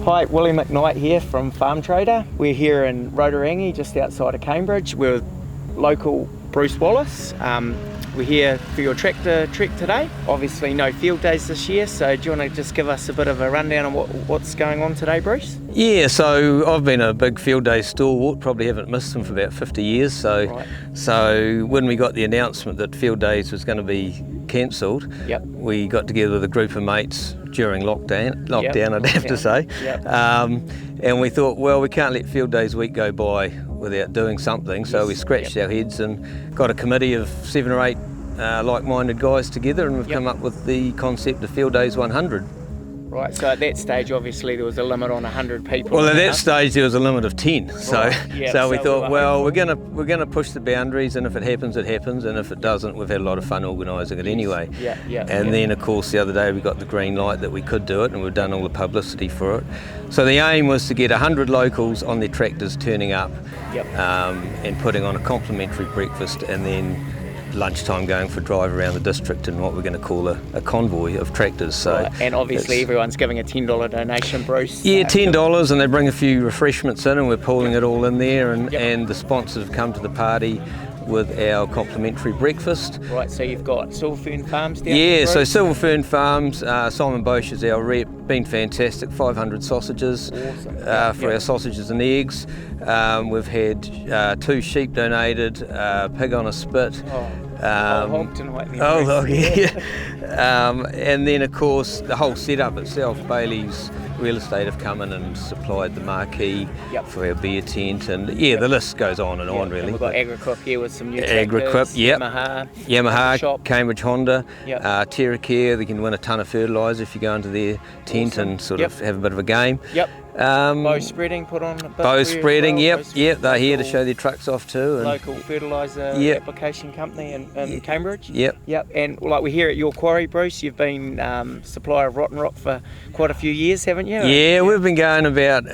Hi, Willie McKnight here from Farm Trader. We're here in Rotorangi, just outside of Cambridge. We're with local Bruce Wallace. We're here for your tractor trek today. Obviously no field days this year, so do you want to just give us a bit of a rundown on what's going on today, Bruce? Yeah, so I've been a big field day stalwart, probably haven't missed them for about 50 years. So when we got the announcement that field days was going to be cancelled, we got together with a group of mates during lockdown I'd have to say. And we thought, well, we can't let field days week go by without doing something, so we scratched our heads and got a committee of 7 or 8 like-minded guys together, and we've come up with the concept of Field Days 100. Right, so at that stage obviously there was a limit on 100 people. Well, at that stage there was a limit of 10, so we thought, well, we're gonna push the boundaries, and if it happens, it happens, and if it doesn't, we've had a lot of fun organising it anyway. And then of course the other day we got the green light that we could do it, and we've done all the publicity for it. So the aim was to get 100 locals on their tractors turning up and putting on a complimentary breakfast, and then lunchtime going for a drive around the district in what we're going to call a convoy of tractors. So and obviously everyone's giving a $10 donation, Bruce. Yeah, $10, and they bring a few refreshments in, and we're pooling it all in there, and the sponsors have come to the party with our complimentary breakfast. Right, so you've got Silver Fern Farms down there, so Silver Fern Farms, Simon Bosch is our rep, been fantastic, 500 sausages for our sausages and eggs. We've had 2 sheep donated, pig on a spit. Hawke tonight. And then of course the whole setup itself, Bailey's Real Estate have come in and supplied the marquee for our beer tent, and the list goes on and on really. And we've got Agri-Quip here with some new tractors, Yamaha, shop. Cambridge Honda, TerraCare. They can win a ton of fertiliser if you go into their tent and sort of have a bit of a game. Bow spreading put on a bit. Bow spreading, they're here to show their trucks off too. And local fertiliser application company in Cambridge. And like we're here at your quarry, Bruce, you've been supplier of rotten rock for quite a few years, haven't you? Yeah, we've been going about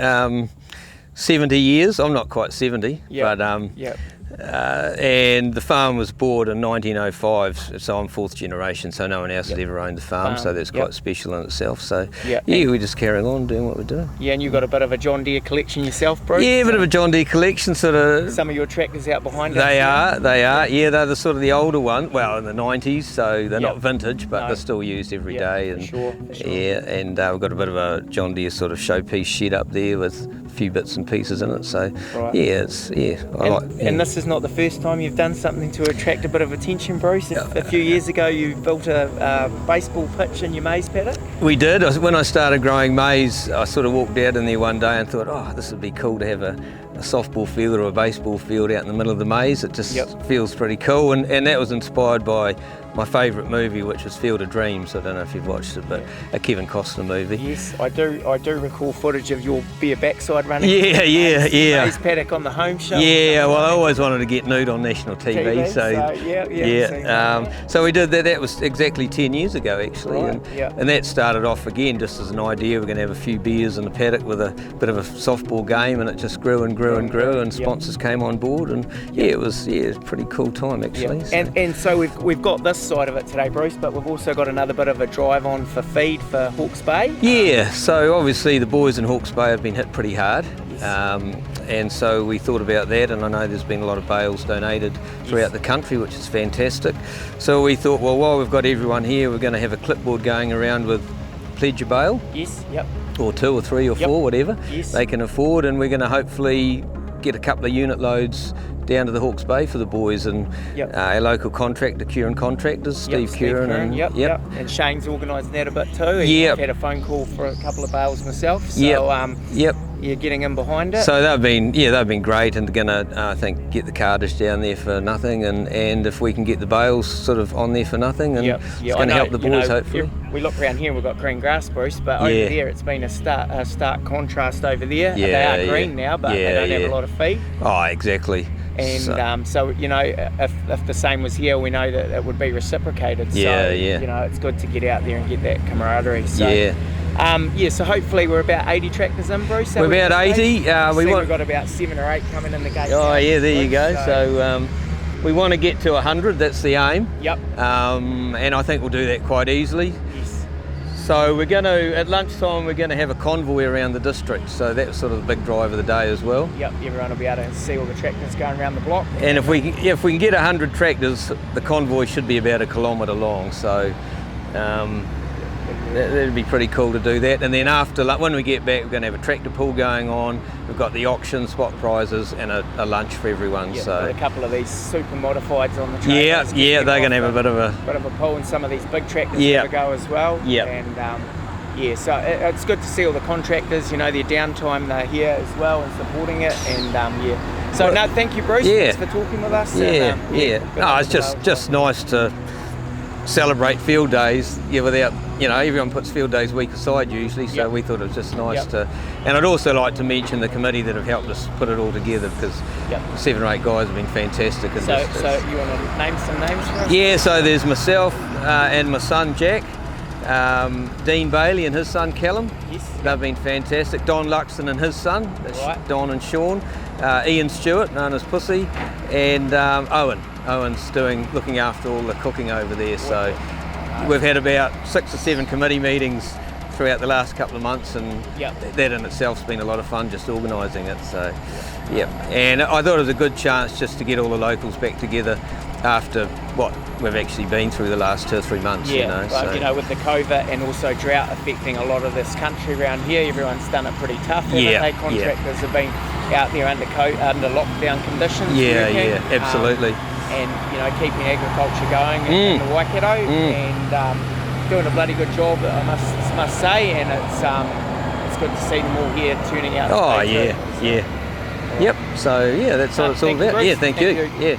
70 years. I'm not quite 70, but and the farm was bought in 1905, so I'm 4th generation, so no one else had ever owned the farm, so that's quite special in itself. So we're just carrying on doing what we're doing. Yeah, and you've got a bit of a John Deere collection yourself, Bruce? Yeah, a bit of a John Deere collection, sort of. Some of your tractors out behind us. They are. Yeah, they're the sort of the older one. Well, in the 90s, so they're not vintage, but they're still used every day. And for sure. Yeah, and we've got a bit of a John Deere sort of showpiece shed up there with a few bits and pieces in it. So And this is not the first time you've done something to attract a bit of attention, Bruce. A few years ago you built a baseball pitch in your maize paddock. We did. When I started growing maize, I sort of walked out in there one day and thought, oh, this would be cool to have a softball field or a baseball field out in the middle of the maize. It just feels pretty cool, and that was inspired by my favourite movie, which was Field of Dreams. I don't know if you've watched it, but a Kevin Costner movie. Yes, I do recall footage of your bare backside running. Maize paddock on the home show. Yeah, well, I always wanted to get nude on national TV, so we did that. That was exactly 10 years ago, actually, and that started off again just as an idea. We're going to have a few beers in the paddock with a bit of a softball game, and it just grew and grew and grew, and sponsors came on board, and it was a pretty cool time actually. So. And so we've got this side of it today, Bruce, but we've also got another bit of a drive on for feed for Hawke's Bay. Yeah, so obviously the boys in Hawke's Bay have been hit pretty hard, and so we thought about that, and I know there's been a lot of bales donated throughout the country, which is fantastic. So we thought, well, while we've got everyone here, we're going to have a clipboard going around with pledge a bale. Or 2 or 3 or 4, whatever they can afford, and we're going to hopefully get a couple of unit loads down to the Hawke's Bay for the boys, and our local contractor, Curran Contractors, Steve Curran. And Shane's organised that a bit too. I've had a phone call for a couple of bales myself, so you're getting in behind it. So they've been great, and going to I think get the cartage down there for nothing, and if we can get the bales sort of on there for nothing, and it's going to help the boys hopefully. We look around here and we've got green grass, Bruce, but over there it's been a stark contrast over there. They are green now, but they don't have a lot of feed. Oh, exactly. And so if the same was here, we know that it would be reciprocated. So it's good to get out there and get that camaraderie. So, so hopefully we're about 80 tractors in, Bruce. We're about 80. We've got about 7 or 8 coming in the gate. Oh yeah, there you go. So we want to get to 100. That's the aim. And I think we'll do that quite easily. So we're going to, at lunchtime, we're going to have a convoy around the district. So that's sort of the big drive of the day as well. Yep, everyone will be able to see all the tractors going around the block. And if we can get 100 tractors, the convoy should be about 1 kilometre long. So that'd be pretty cool to do that. And then after, when we get back, we're going to have a tractor pool going on. We've got the auction, spot prizes, and a lunch for everyone. Yeah, so got a couple of these super modifieds on the yeah, trailers. they're going to have a bit of a pull, and some of these big tractors Yeah. to go as well. Yeah. And yeah, so it's good to see all the contractors. You know, their downtime, they're here as well and supporting it. And yeah. So no, thank you, Bruce. Yeah. Thanks for talking with us. Yeah, And, yeah. good No, luck it's as well. just nice to celebrate field days, without, everyone puts field days week aside usually, so Yep. we thought it was just nice Yep. to, and I'd also like to mention the committee that have helped us put it all together, because Yep. 7 or 8 guys have been fantastic. And So you want to name some names for us? yeah, so there's myself and my son Jack, Dean Bailey and his son Callum. Yes. They've been fantastic. Don Luxon and his son, that's Right. Don and Sean. Ian Stewart, known as Pussy, and Owen. Owen's looking after all the cooking over there. So we've had about 6 or 7 committee meetings throughout the last couple of months, and Yep. that in itself's been a lot of fun, just organising it. So, yeah, and I thought it was a good chance just to get all the locals back together after what we've actually been through the last 2 or 3 months. Yeah, so. with the COVID and also drought affecting a lot of this country around here, everyone's done it pretty tough. haven't Yeah, they? yeah. Contractors have been out there under lockdown conditions. Yeah, working, yeah, absolutely. And keeping agriculture going in the Waikato, and doing a bloody good job, I must say. And it's good to see them all here turning out. Oh today yeah, too. yeah. Yep. So yeah, that's what it's all Thank you, about. Bruce. Yeah, thank you. Thank you. Yeah.